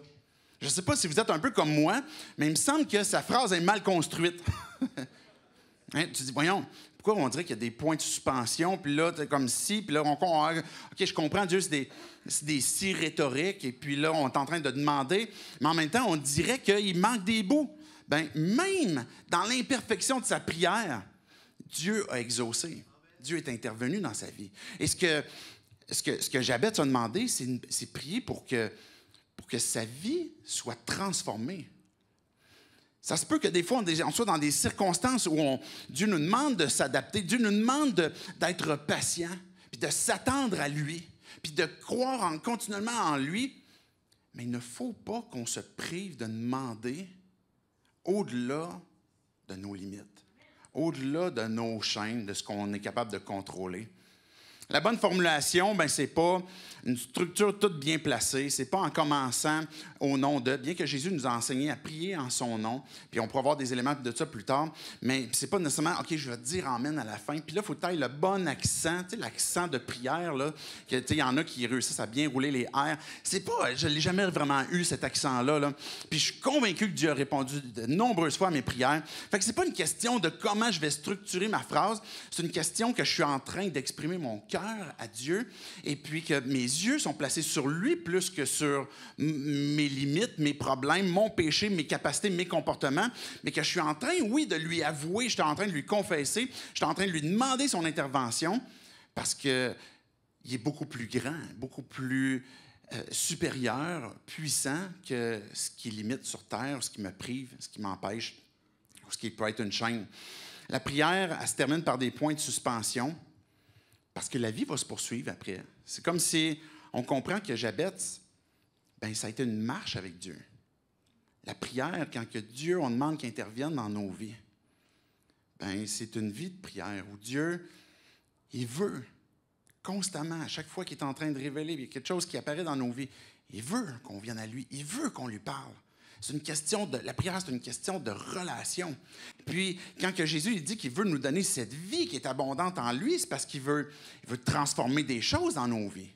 Je ne sais pas si vous êtes un peu comme moi, mais il me semble que sa phrase est mal construite. Hein? Tu dis, voyons, pourquoi on dirait qu'il y a des points de suspension, puis là, t'es comme si, puis là, OK, je comprends, Dieu, c'est des si rhétoriques, et puis là, on est en train de demander, mais en même temps, on dirait qu'il manque des bouts. Bien, même dans l'imperfection de sa prière, Dieu a exaucé. Dieu est intervenu dans sa vie. Et ce que Jabez a demandé, c'est prier pour que sa vie soit transformée. Ça se peut que des fois, on soit dans des circonstances où Dieu nous demande de s'adapter, Dieu nous demande d'être patient, puis de s'attendre à lui, puis de croire continuellement en lui. Mais il ne faut pas qu'on se prive de demander au-delà de nos limites, au-delà de nos chaînes, de ce qu'on est capable de contrôler. La bonne formulation, ben, ce n'est pas une structure toute bien placée. Ce n'est pas en commençant au nom de, bien que Jésus nous a enseigné à prier en son nom, puis on pourra voir des éléments de ça plus tard, mais ce n'est pas nécessairement, OK, je vais te dire amen à la fin. Puis là, il faut tailler le bon accent, tu sais, l'accent de prière, là, que, tu sais, il y en a qui réussissent à bien rouler les R. C'est pas, je ne l'ai jamais vraiment eu, cet accent-là, là. Puis je suis convaincu que Dieu a répondu de nombreuses fois à mes prières. Fait que c'est pas une question de comment je vais structurer ma phrase, c'est une question que je suis en train d'exprimer mon cœur à Dieu, et puis que mes yeux sont placés sur lui plus que sur mes limites, mes problèmes, mon péché, mes capacités, mes comportements, mais que je suis en train, oui, de lui avouer, je suis en train de lui confesser, je suis en train de lui demander son intervention, parce qu'il est beaucoup plus grand, beaucoup plus supérieur, puissant que ce qui limite sur terre, ce qui me prive, ce qui m'empêche, ou ce qui peut être une chaîne. La prière, elle se termine par des points de suspension, parce que la vie va se poursuivre après. C'est comme si on comprend que Jabez, ben, ça a été une marche avec Dieu. La prière, quand que Dieu, on demande qu'il intervienne dans nos vies, ben, c'est une vie de prière où Dieu, il veut constamment, à chaque fois qu'il est en train de révéler, il y a quelque chose qui apparaît dans nos vies, il veut qu'on vienne à lui, il veut qu'on lui parle. C'est une question la prière, c'est une question de relation. Puis, quand que Jésus il dit qu'il veut nous donner cette vie qui est abondante en lui, c'est parce qu'il veut transformer des choses dans nos vies.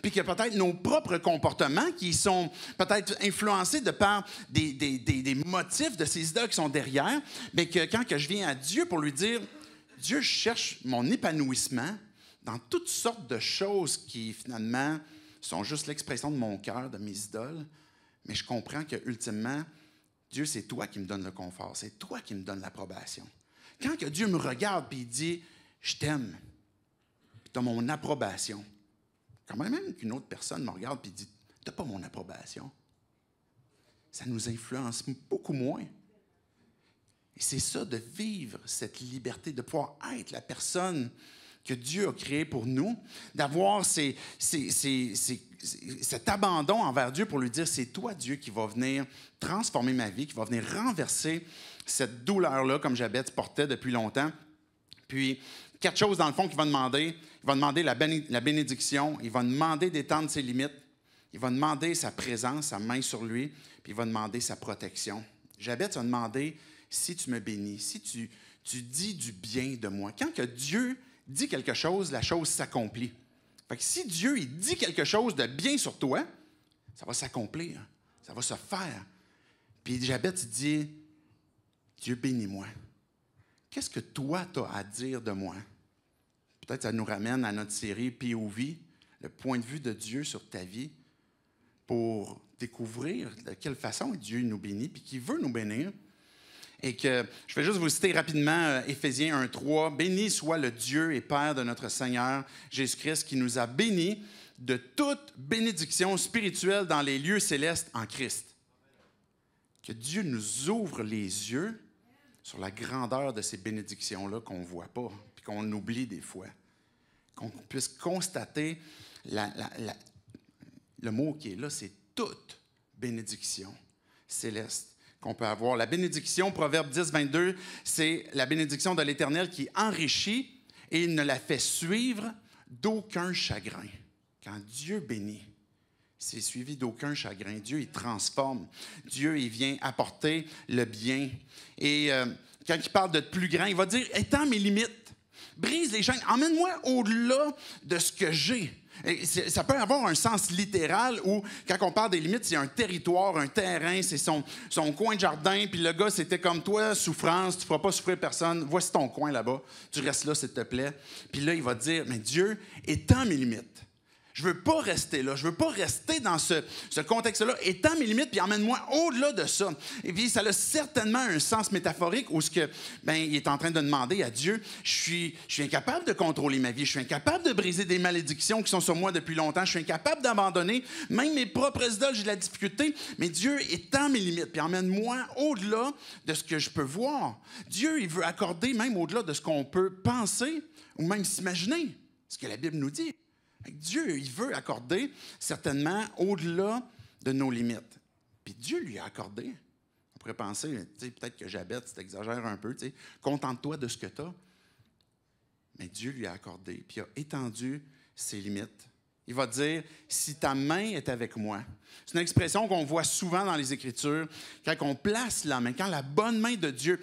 Puis que peut-être nos propres comportements qui sont peut-être influencés de par des motifs de ces idoles qui sont derrière, mais que quand que je viens à Dieu pour lui dire, Dieu, je cherche mon épanouissement dans toutes sortes de choses qui, finalement, sont juste l'expression de mon cœur, de mes idoles, mais je comprends que ultimement, Dieu, c'est toi qui me donne le confort, c'est toi qui me donne l'approbation. Quand que Dieu me regarde et il dit « Je t'aime », puis tu as mon approbation, quand même qu'une autre personne me regarde et dit « Tu n'as pas mon approbation », ça nous influence beaucoup moins. Et c'est ça, de vivre cette liberté, de pouvoir être la personne que Dieu a créée pour nous, d'avoir cet abandon envers Dieu pour lui dire, c'est toi, Dieu, qui va venir transformer ma vie, qui va venir renverser cette douleur-là, comme Jabez portait depuis longtemps. Puis, 4 choses, dans le fond, qu'il va demander. Il va demander la bénédiction, il va demander d'étendre ses limites, il va demander sa présence, sa main sur lui, puis il va demander sa protection. Jabez a demandé, si tu me bénis, si tu tu dis du bien de moi. Quand que Dieu dit quelque chose, la chose s'accomplit. Fait que si Dieu il dit quelque chose de bien sur toi, ça va s'accomplir, ça va se faire. Puis Jabez dit, Dieu bénis-moi. Qu'est-ce que toi, tu as à dire de moi? Peut-être ça nous ramène à notre série POV, le point de vue de Dieu sur ta vie, pour découvrir de quelle façon Dieu nous bénit, puis qu'il veut nous bénir. Et que, je vais juste vous citer rapidement Éphésiens 1:3. « Béni soit le Dieu et Père de notre Seigneur Jésus-Christ, qui nous a bénis de toute bénédiction spirituelle dans les lieux célestes en Christ. » Que Dieu nous ouvre les yeux sur la grandeur de ces bénédictions-là qu'on ne voit pas, puis qu'on oublie des fois. Qu'on puisse constater, le mot qui est là, c'est toute bénédiction céleste qu'on peut avoir. La bénédiction, Proverbe 10:22, c'est la bénédiction de l'Éternel qui enrichit et il ne la fait suivre d'aucun chagrin. Quand Dieu bénit, c'est suivi d'aucun chagrin. Dieu, il transforme. Dieu, il vient apporter le bien. Et quand il parle de plus grand, il va dire « Étends mes limites, brise les chaînes, emmène-moi au-delà de ce que j'ai. » Ça peut avoir un sens littéral où, quand on parle des limites, c'est un territoire, un terrain, c'est son coin de jardin, puis le gars, c'était comme toi, souffrance, tu ne feras pas souffrir personne, voici ton coin là-bas, tu restes là, s'il te plaît. Puis là, il va dire, mais Dieu, étends mes limites. Je ne veux pas rester là. Je ne veux pas rester dans ce contexte-là. Étends mes limites, puis emmène-moi au-delà de ça. Et puis, ça a certainement un sens métaphorique où il est en train de demander à Dieu, je suis incapable de contrôler ma vie. Je suis incapable de briser des malédictions qui sont sur moi depuis longtemps. Je suis incapable d'abandonner. Même mes propres idoles, j'ai de la difficulté. Mais Dieu, étends mes limites, puis emmène-moi au-delà de ce que je peux voir. Dieu, il veut accorder même au-delà de ce qu'on peut penser ou même s'imaginer. Ce que la Bible nous dit. Dieu, il veut accorder certainement au-delà de nos limites. Puis Dieu lui a accordé. On pourrait penser, peut-être que Jabez, tu exagères un peu, contente-toi de ce que tu as. Mais Dieu lui a accordé, puis il a étendu ses limites. Il va dire, si ta main est avec moi. C'est une expression qu'on voit souvent dans les Écritures, quand on place la main, quand la bonne main de Dieu.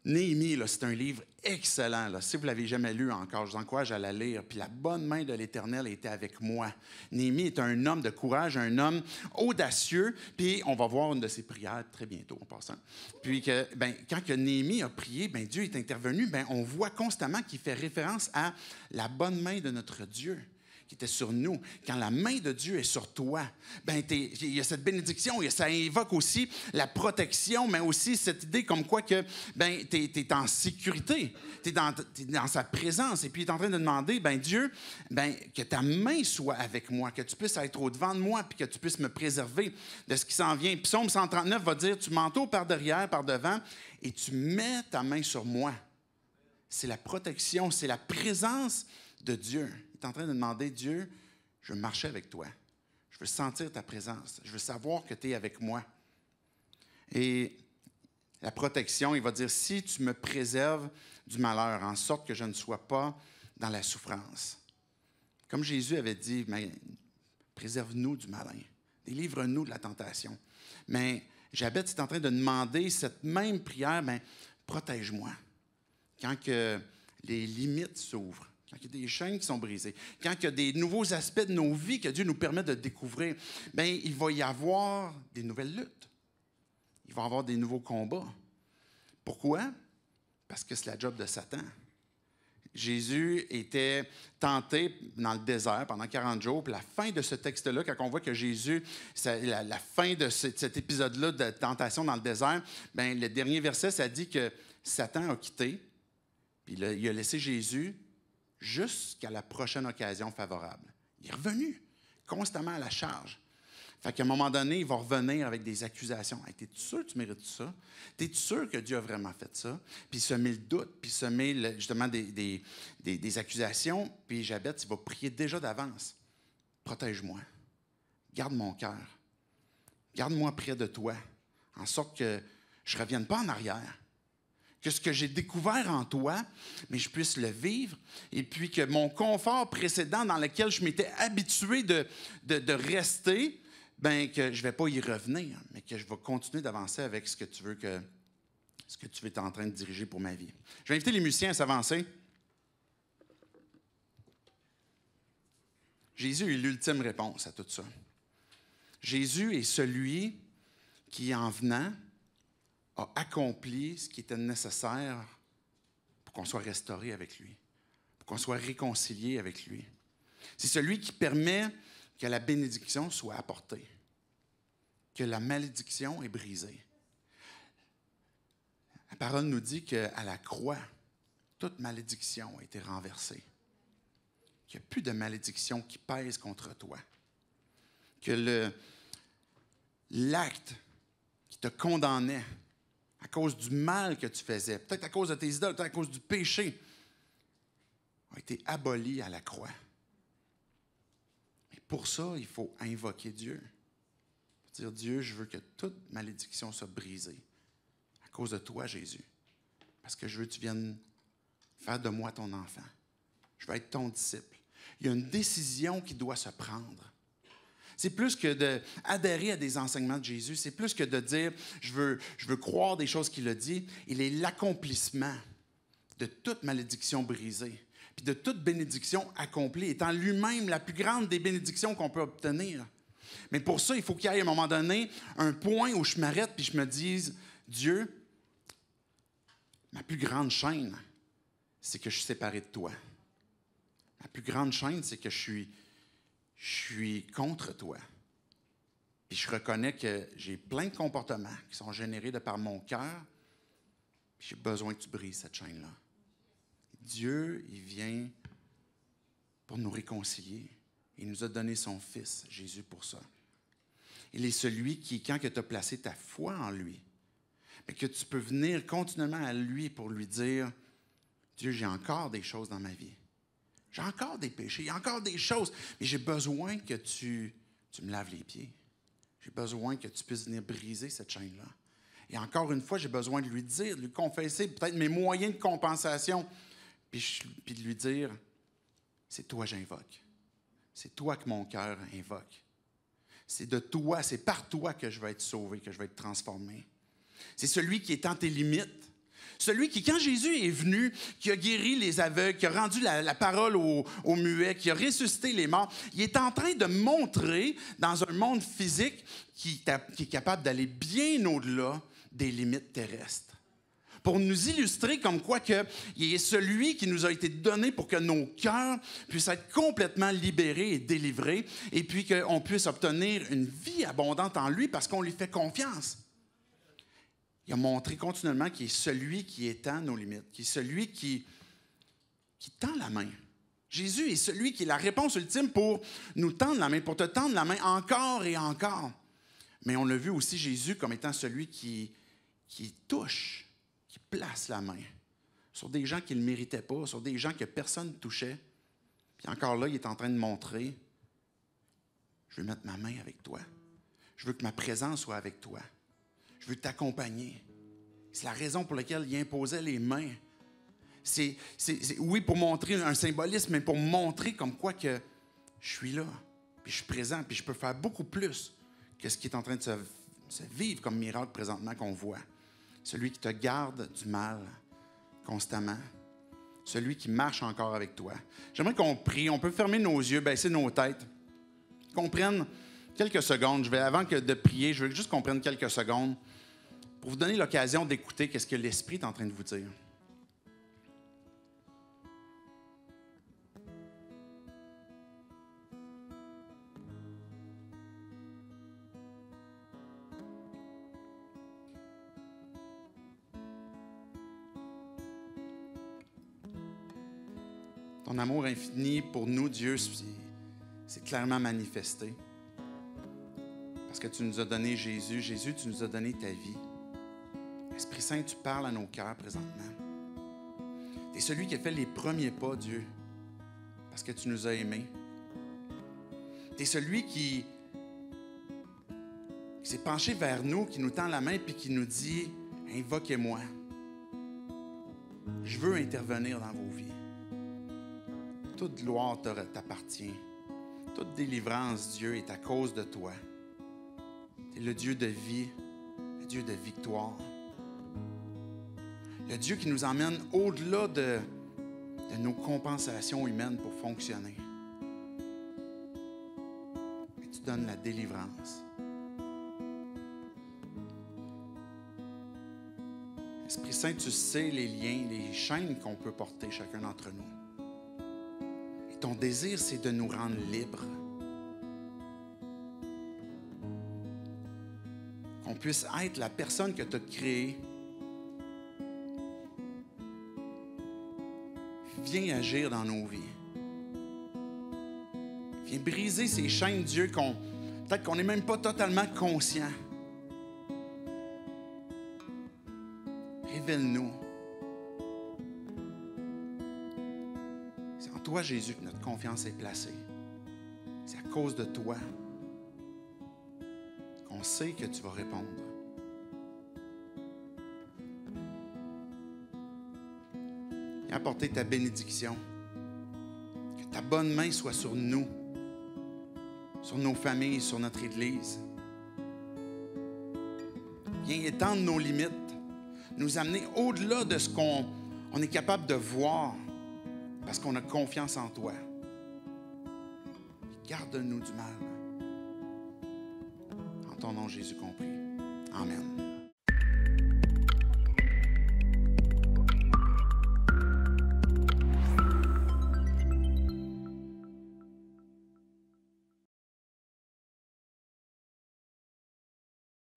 Néhémie, là, c'est un livre excellent. Là. Si vous ne l'avez jamais lu encore, je vous encourage à la lire. Puis la bonne main de l'Éternel était avec moi. Néhémie est un homme de courage, un homme audacieux. Puis on va voir une de ses prières très bientôt en passant. Puis quand que Néhémie a prié, Dieu est intervenu. On voit constamment qu'il fait référence à la bonne main de notre Dieu qui était sur nous. Quand la main de Dieu est sur toi, il y a cette bénédiction, ça invoque aussi la protection, mais aussi cette idée comme quoi que tu es en sécurité, tu es dans sa présence, et puis il est en train de demander, Dieu, que ta main soit avec moi, que tu puisses être au-devant de moi, puis que tu puisses me préserver de ce qui s'en vient. Psaume 139 va dire, tu m'entoures par derrière, par devant, et tu mets ta main sur moi. C'est la protection, c'est la présence de Dieu. Il est en train de demander, Dieu, je veux marcher avec toi. Je veux sentir ta présence. Je veux savoir que tu es avec moi. Et la protection, il va dire, si tu me préserves du malheur, en sorte que je ne sois pas dans la souffrance. Comme Jésus avait dit, préserve-nous du malin. Délivre-nous de la tentation. Mais Jabez est en train de demander cette même prière, protège-moi. Quand que les limites s'ouvrent. Quand il y a des chaînes qui sont brisées, quand il y a des nouveaux aspects de nos vies que Dieu nous permet de découvrir, il va y avoir des nouvelles luttes. Il va y avoir des nouveaux combats. Pourquoi? Parce que c'est la job de Satan. Jésus était tenté dans le désert pendant 40 jours. Puis la fin de ce texte-là, quand on voit que Jésus, la fin de cet épisode-là de tentation dans le désert, le dernier verset, ça dit que Satan a quitté, puis il a laissé Jésus jusqu'à la prochaine occasion favorable. Il est revenu constamment à la charge. Fait qu'à un moment donné, il va revenir avec des accusations. Hey, t'es-tu sûr que tu mérites ça? T'es-tu sûr que Dieu a vraiment fait ça? Puis semer le doute, puis semer justement des accusations. Puis Jabez, il va prier déjà d'avance. Protège-moi. Garde mon cœur. Garde-moi près de toi, en sorte que je ne revienne pas en arrière. Que ce que j'ai découvert en toi, mais je puisse le vivre, et puis que mon confort précédent dans lequel je m'étais habitué de rester, que je ne vais pas y revenir, mais que je vais continuer d'avancer avec ce que tu veux que ce que tu es en train de diriger pour ma vie. Je vais inviter les musiciens à s'avancer. Jésus est l'ultime réponse à tout ça. Jésus est celui qui, en venant, a accompli ce qui était nécessaire pour qu'on soit restauré avec lui, pour qu'on soit réconcilié avec lui. C'est celui qui permet que la bénédiction soit apportée, que la malédiction est brisée. La parole nous dit qu'à la croix, toute malédiction a été renversée. Qu'il n'y a plus de malédiction qui pèse contre toi. Que l'acte qui te condamnait à cause du mal que tu faisais, peut-être à cause de tes idoles, peut-être à cause du péché, a été aboli à la croix. Mais pour ça, il faut invoquer Dieu. Dire, Dieu, je veux que toute malédiction soit brisée à cause de toi, Jésus. Parce que je veux que tu viennes faire de moi ton enfant. Je veux être ton disciple. Il y a une décision qui doit se prendre. C'est plus que d'adhérer à des enseignements de Jésus. C'est plus que de dire, je veux croire des choses qu'il a dit. Il est l'accomplissement de toute malédiction brisée, puis de toute bénédiction accomplie, étant lui-même la plus grande des bénédictions qu'on peut obtenir. Mais pour ça, il faut qu'il y ait à un moment donné un point où je m'arrête puis je me dise, Dieu, ma plus grande chaîne, c'est que je suis séparé de toi. Ma plus grande chaîne, c'est que je suis contre toi. Puis je reconnais que j'ai plein de comportements qui sont générés de par mon cœur. Puis j'ai besoin que tu brises cette chaîne-là. Dieu, il vient pour nous réconcilier. Il nous a donné son Fils, Jésus, pour ça. Il est celui qui, quand tu as placé ta foi en lui, mais que tu peux venir continuellement à lui pour lui dire, Dieu, j'ai encore des choses dans ma vie. J'ai encore des péchés, il y a encore des choses, mais j'ai besoin que tu me laves les pieds. J'ai besoin que tu puisses venir briser cette chaîne-là. Et encore une fois, j'ai besoin de lui dire, de lui confesser peut-être mes moyens de compensation, puis de lui dire, c'est toi que j'invoque. C'est toi que mon cœur invoque. C'est de toi, c'est par toi que je vais être sauvé, que je vais être transformé. C'est celui qui est dans tes limites. Celui qui, quand Jésus est venu, qui a guéri les aveugles, qui a rendu la parole aux muets, qui a ressuscité les morts, il est en train de montrer dans un monde physique qui est capable d'aller bien au-delà des limites terrestres. Pour nous illustrer comme quoi il est celui qui nous a été donné pour que nos cœurs puissent être complètement libérés et délivrés, et puis qu'on puisse obtenir une vie abondante en lui parce qu'on lui fait confiance. Il a montré continuellement qu'il est celui qui étend nos limites, qui est celui qui tend la main. Jésus est celui qui est la réponse ultime pour nous tendre la main, pour te tendre la main encore et encore. Mais on a vu aussi Jésus comme étant celui qui touche, qui place la main sur des gens qui ne le méritaient pas, sur des gens que personne ne touchait. Puis encore là, il est en train de montrer, je veux mettre ma main avec toi. Je veux que ma présence soit avec toi. Je veux t'accompagner. C'est la raison pour laquelle il imposait les mains. C'est oui, pour montrer un symbolisme, mais pour montrer comme quoi que je suis là, puis je suis présent, puis je peux faire beaucoup plus que ce qui est en train de se vivre comme miracle présentement qu'on voit. Celui qui te garde du mal constamment. Celui qui marche encore avec toi. J'aimerais qu'on prie. On peut fermer nos yeux, baisser nos têtes. Qu'on prenne quelques secondes. Avant de prier, je veux juste qu'on prenne quelques secondes pour vous donner l'occasion d'écouter ce que l'Esprit est en train de vous dire. Ton amour infini pour nous, Dieu, c'est clairement manifesté. Parce que tu nous as donné Jésus. Jésus, tu nous as donné ta vie. Esprit Saint, tu parles à nos cœurs présentement. Tu es celui qui a fait les premiers pas, Dieu, parce que tu nous as aimés. Tu es celui qui s'est penché vers nous, qui nous tend la main puis qui nous dit « Invoquez-moi. Je veux intervenir dans vos vies. Toute gloire t'appartient. Toute délivrance, Dieu, est à cause de toi. Tu es le Dieu de vie, le Dieu de victoire. Le Dieu qui nous emmène au-delà de nos compensations humaines pour fonctionner. Et tu donnes la délivrance. Esprit Saint, tu sais les liens, les chaînes qu'on peut porter chacun d'entre nous. Et ton désir, c'est de nous rendre libres. Qu'on puisse être la personne que tu as créée. Viens agir dans nos vies. Viens briser ces chaînes, Dieu, peut-être qu'on n'est même pas totalement conscient. Révèle-nous. C'est en toi, Jésus, que notre confiance est placée. C'est à cause de toi qu'on sait que tu vas répondre. Viens apporter ta bénédiction. Que ta bonne main soit sur nous, sur nos familles, sur notre Église. Viens étendre nos limites, nous amener au-delà de ce qu'on est capable de voir, parce qu'on a confiance en toi. Garde-nous du mal. En ton nom, Jésus compris. Amen.